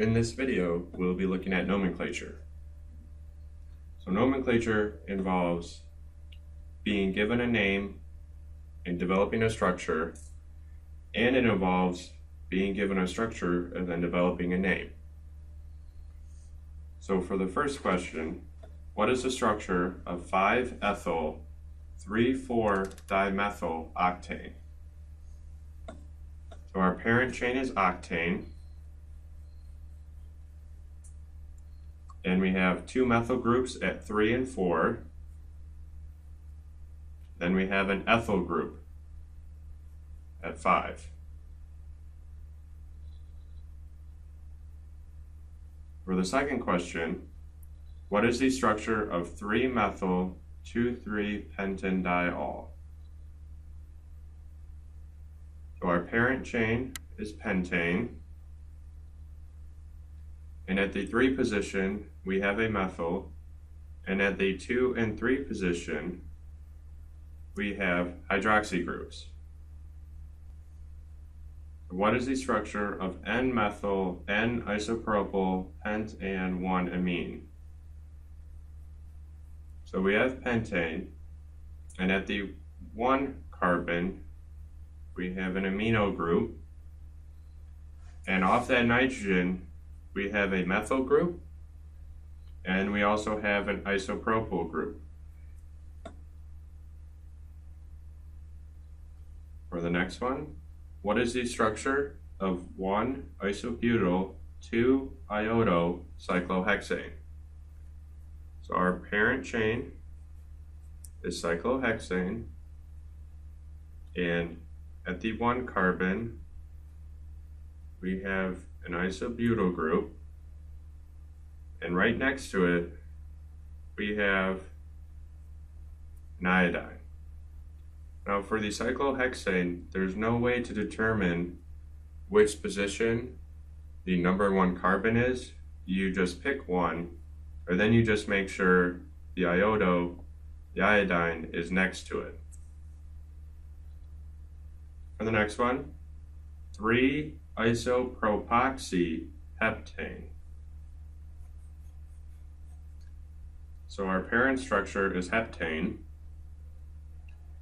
In this video, we'll be looking at nomenclature. So nomenclature involves being given a name and developing a structure, and it involves being given a structure and then developing a name. So for the first question, what is the structure of 5-ethyl 3,4-dimethyl octane? So our parent chain is octane, and we have two methyl groups at 3 and 4. Then we have an ethyl group at 5. For the second question, what is the structure of 3-methyl 2,3-pentanediol? So our parent chain is pentane, and at the 3 position we have a methyl, and at the 2 and 3 position we have hydroxy groups. What is the structure of N-methyl N-isopropyl pentan 1-amine? So we have pentane, and at the 1 carbon we have an amino group, and off that nitrogen we have a methyl group, and we also have an isopropyl group. For the next one, what is the structure of 1-isobutyl-2-iodo cyclohexane? So our parent chain is cyclohexane, and at the 1 carbon we have an isobutyl group, and right next to it we have an iodine. Now for the cyclohexane, there's no way to determine which position the number 1 carbon is. You just pick one, or then you just make sure the iodine is next to it. For the next one, 3-isopropoxyheptane. So our parent structure is heptane,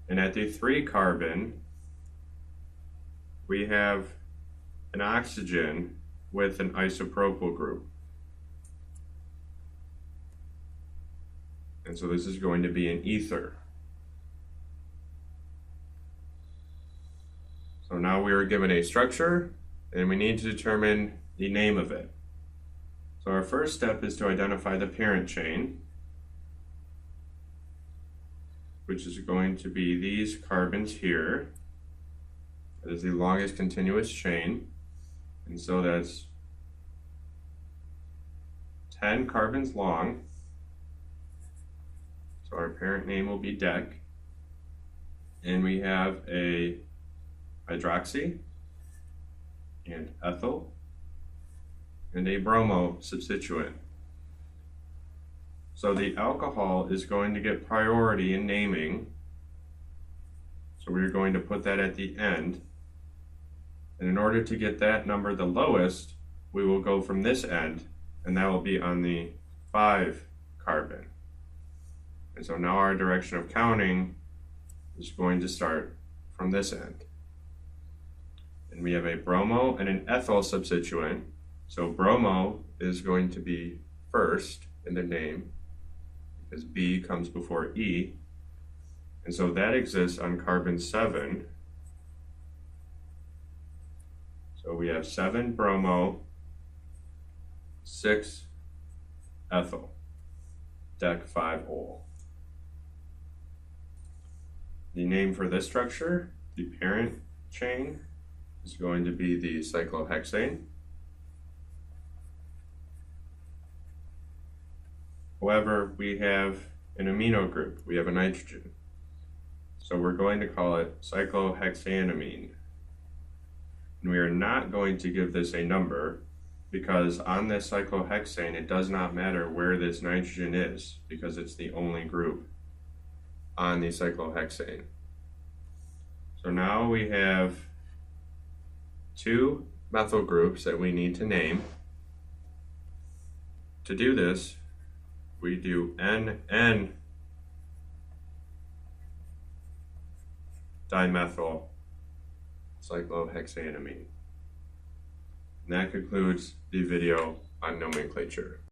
and at the 3 carbon we have an oxygen with an isopropyl group. And so this is going to be an ether. So now we are given a structure, and we need to determine the name of it. So our first step is to identify the parent chain, which is going to be these carbons here. That is the longest continuous chain, and so that's 10 carbons long. So our parent name will be dec, and we have a hydroxy and ethyl and a bromo substituent. So the alcohol is going to get priority in naming, so we're going to put that at the end, and in order to get that number the lowest, we will go from this end, and that will be on the 5 carbon. And so now our direction of counting is going to start from this end. And we have a bromo and an ethyl substituent. So bromo is going to be first in the name, because B comes before E. And so that exists on carbon 7. So we have 7 bromo, 6 ethyl, dec 5-ol. The name for this structure, the parent chain, is going to be the cyclohexane. However, we have an amino group, we have a nitrogen. So we're going to call it cyclohexanamine. And we are not going to give this a number, because on this cyclohexane it does not matter where this nitrogen is, because it's the only group on the cyclohexane. So now we have 2 methyl groups that we need to name, to do this, we do N dimethyl cyclohexanamine. And that concludes the video on nomenclature.